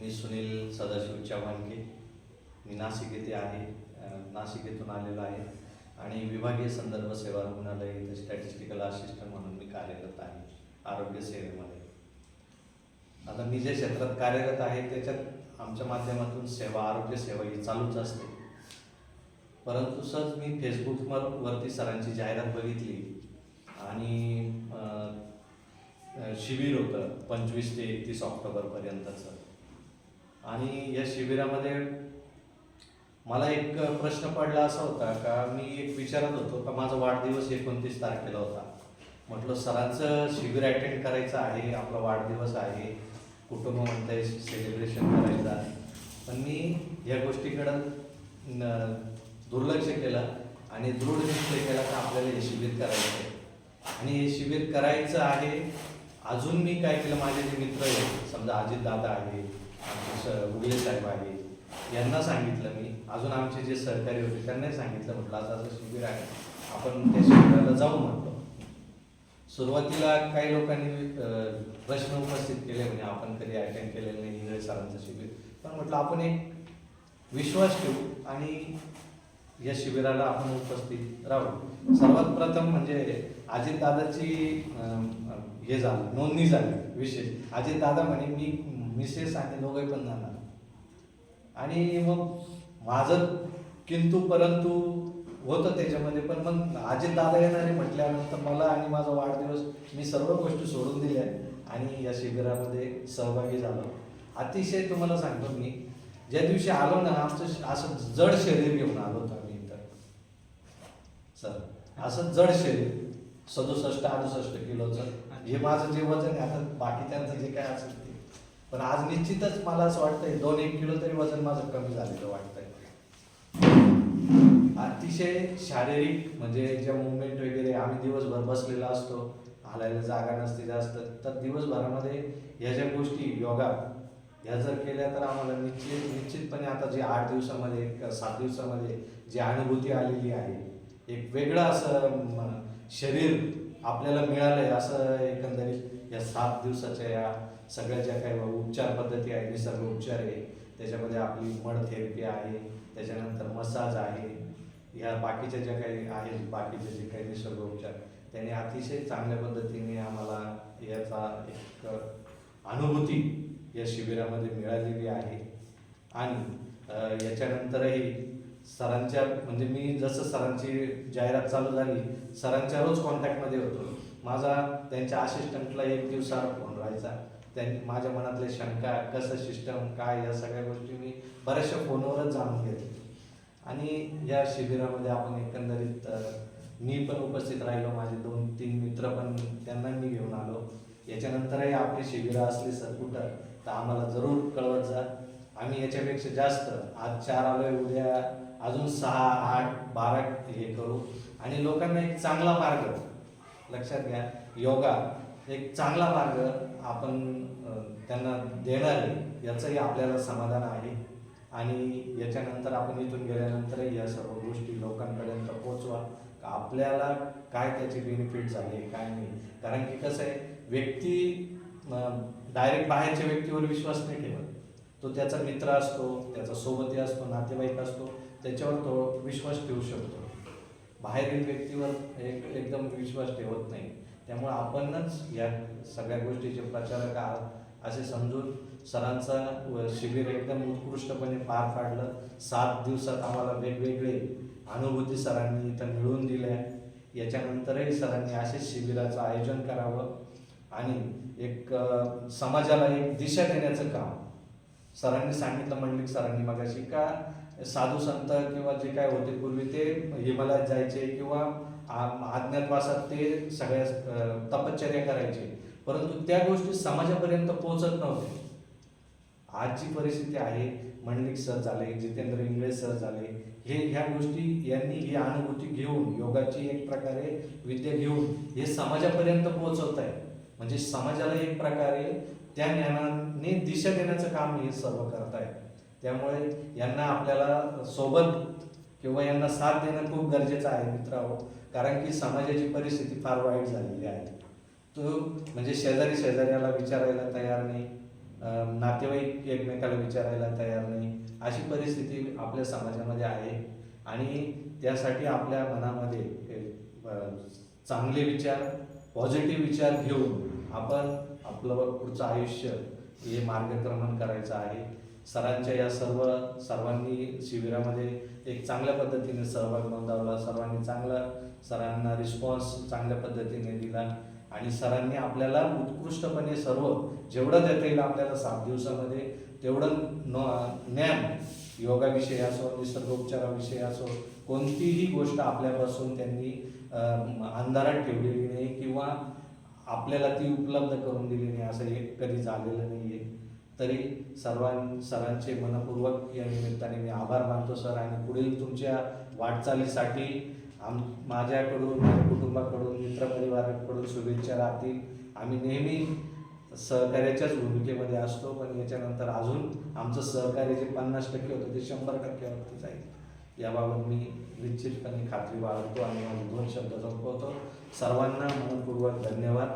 मी सुनील सदाशिव चव्हाणके. मी नाशिक येथे आहे. नाशिक येथून आलेलो आहे आणि विभागीय संदर्भ सेवा रुग्णालय इथे स्टॅटिस्टिकल असिस्टंट म्हणून मी कार्यरत आहे आरोग्य सेवेमध्ये. आता मी जे क्षेत्रात कार्यरत आहे त्याच्यात आमच्या माध्यमातून सेवा, आरोग्य सेवा ही चालूच असते. परंतु सहज मी फेसबुकवरती सरांची जाहिरात बघितली आणि शिबिर होतं 25 ते 31 ऑक्टोबरपर्यंतचं. आणि या शिबिरामध्ये मला एक प्रश्न पडला असा होता का मी एक विचारत होतो का माझा वाढदिवस 29 तारखेला होता. म्हटलं सरांचं शिबिर अटेंड करायचं आहे, आपला वाढदिवस आहे, कुटुंब म्हणतंय सेलिब्रेशन करायचं आहे. पण मी या गोष्टीकडं दुर्लक्ष केलं आणि दृढ निश्चय केला की आपल्याला हे शिबिर करायचं आहे आणि हे शिबिर करायचं आहे. अजून मी काय केलं, माझे जे मित्र आहेत, समजा अजित दादा आहे, आमचे उगले साहेब आहे, यांना सांगितलं मी. अजून आमचे जे सहकारी होते त्यांनाही सांगितलं. म्हटलं असं शिबिर आहे, आपण त्या शिबिराला जाऊ म्हटलं. सुरुवातीला काही लोकांनी प्रश्न उपस्थित केले, म्हणजे आपण कधी अटेंड केलेलं नाही इंग्रज सरांचं शिबिर. पण म्हटलं आपण एक विश्वास ठेवू आणि या शिबिराला आपण उपस्थित राहू. सर्वात प्रथम म्हणजे अजितदादाची हे झालं, नोंदणी झाली. विशेष अजितदादा म्हणे मी मिसेस आणि दोघे पण जाणार. आणि मग माझं किंतु परंतु होतं त्याच्यामध्ये. पण मग अजितदादा येणारे म्हटल्यानंतर मला आणि माझा वाढदिवस मी सर्व गोष्टी सोडून दिल्या आणि या शिबिरामध्ये सहभागी झालो. अतिशय तुम्हाला सांगतो, मी ज्या दिवशी आलो ना, आमचं असं जड शरीर घेऊन आलो होतो आम्ही इथं सर. असं जड शरीर 67-68 किलोचं, हे माझं जे वजन आहे. आता बाकी त्यांचं जे काय असेल ते, पण आज निश्चितच मला असं वाटतंय 2-1 किलो तरी वजन माझं कमी झालेलं वाटतंय. अतिशय शारीरिक म्हणजे ज्या मुवमेंट वगैरे, आम्ही दिवसभर बसलेला असतो, हालायला जागा नसते जास्त, तर दिवसभरामध्ये ह्या ज्या गोष्टी योगा ह्या जर केल्या तर आम्हाला निश्चितपणे आता जे 8 दिवसामध्ये 7 दिवसामध्ये जी अनुभूती आलेली आहे, एक वेगळं असं शरीर आपल्याला मिळालंय. असं एकंदरीत या 7 दिवसाच्या या सगळ्या ज्या काही उपचार पद्धती आहे, निसर्ग उपचार आहे, त्याच्यामध्ये आपली मड थेरपी आहे, त्याच्यानंतर मसाज आहे, या बाकीच्या ज्या काही आहेत, बाकीचे जे काही निसर्ग उपचार, त्याने अतिशय चांगल्या पद्धतीने आम्हाला याचा एक अनुभूती या शिबिरामध्ये मिळालेली आहे. आणि याच्यानंतरही सरांच्या म्हणजे मी जसं सरांची जाहिरात चालू झाली, सरांच्या रोज कॉन्टॅक्टमध्ये होतो. माझा त्यांच्या असिस्टंटला 1 दिवसाआड फोन राहायचा. त्यांनी माझ्या मनातले शंका, कसं सिस्टम काय, या सगळ्या गोष्टी मी बऱ्याचशा फोनवरच जाणून घेतले. आणि या शिबिरामध्ये आपण एकंदरीत मी पण उपस्थित राहिलो, माझे 2-3 मित्र पण त्यांना मी घेऊन आलो. याच्यानंतरही आपली शिबिरं असली सर कुठं तर आम्हाला जरूर कळवत जा. आम्ही याच्यापेक्षा जास्त, आज 4 आलोय, उद्या अजून 6, 8, 12 हे करू. आणि लोकांना एक चांगला मार्ग, लक्षात घ्या, योगा एक चांगला मार्ग आपण त्यांना देणार आहे, याचंही आपल्याला समाधान आहे. आणि याच्यानंतर आपण इथून गेल्यानंतरही या सर्व गोष्टी लोकांपर्यंत पोहोचवा, आपल्याला काय त्याचे बेनिफिट झाले काय नाही. कारण की कसं आहे, व्यक्ती डायरेक्ट बाहेरच्या व्यक्तीवर विश्वास नाही ठेवत. तो त्याचा मित्र असतो, त्याचा सोबती असतो, नातेवाईक असतो, त्याच्यावर तो विश्वास ठेवू शकतो. बाहेरील व्यक्तीवर एकदम विश्वास ठेवत नाही. त्यामुळे आपणच या सगळ्या गोष्टीचे प्रचारक आहात असे समजून सरांचा शिबिर एकदम उत्कृष्टपणे पार पाडलं. 7 दिवसात आम्हाला वेगवेगळे अनुभूती सरांनी इथं मिळवून दिल्या. याच्यानंतरही सरांनी असेच शिबिराचं आयोजन करावं आणि एक समाजाला एक दिशा देण्याचं काम सरांनी सांगितलं. मंडलिक सरांनी मगाशी का साधू संत किंवा जे काय होते पूर्वी ते हिमालयात जायचे किंवा अज्ञातवासात ते सगळ्या तपश्चर्या करायचे, परंतु त्या गोष्टी समाजापर्यंत पोहोचत नव्हते. आज जी परिस्थिती आहे, मंडलिक सर झाले, जितेंद्र इंगळे सर झाले, ह्या गोष्टी यांनी ही अनुभूती घेऊन, योगाची एक प्रकारे विद्या घेऊन हे समाजापर्यंत पोहोचवत आहे. म्हणजे समाजाला एक प्रकारे त्या ज्ञानाने दिशा देण्याचं काम हे सर्व करत आहे. त्यामुळे यांना आपल्याला सोबत किंवा यांना साथ देणं खूप गरजेचं आहे मित्रांनो. कारण की समाजाची परिस्थिती फार वाईट झालेली आहे. तो म्हणजे शेजारी शेजाऱ्याला विचारायला तयार नाही, नातेवाईक एकमेकाला विचारायला तयार नाही, अशी परिस्थिती आपल्या समाजामध्ये आहे. आणि त्यासाठी आपल्या मनामध्ये चांगले विचार, पॉझिटिव्ह विचार घेऊन आपण आपलं पुढचं आयुष्य हे मार्गक्रमण करायचं आहे. सरांच्या या सर्वांनी शिबिरामध्ये एक चांगल्या पद्धतीने सहभाग नोंदवला, सरांना रिस्पॉन्स चांगल्या पद्धतीने दिला आणि सरांनी आपल्याला उत्कृष्टपणे सर्व जेवढं देता येईल आपल्याला 7 दिवसामध्ये तेवढं ज्ञान, योगाविषयी असो, निसर्गोपचाराविषयी असो, कोणतीही गोष्ट आपल्यापासून त्यांनी अंधारात ठेवलेली नाही किंवा आपल्याला ती उपलब्ध करून दिली नाही, असं हे कधी झालेलं नाही आहे. तरी सरांचे मनपूर्वक या निमित्ताने मी आभार मानतो सर. आणि पुढील तुमच्या वाटचालीसाठी माझ्याकडून, माझ्या कुटुंबाकडून, मित्रपरिवाराकडून शुभेच्छा राहतील. आम्ही नेहमी सहकार्याच्याच भूमिकेमध्ये असतो, पण याच्यानंतर अजून आमचं सहकार्य जे 50% होतं ते 100%वरती जाईल, याबाबत मी निश्चितपणे खात्री बाळगतो आणि माझे 2 शब्द संपवतो. सर्वांना मनपूर्वक धन्यवाद.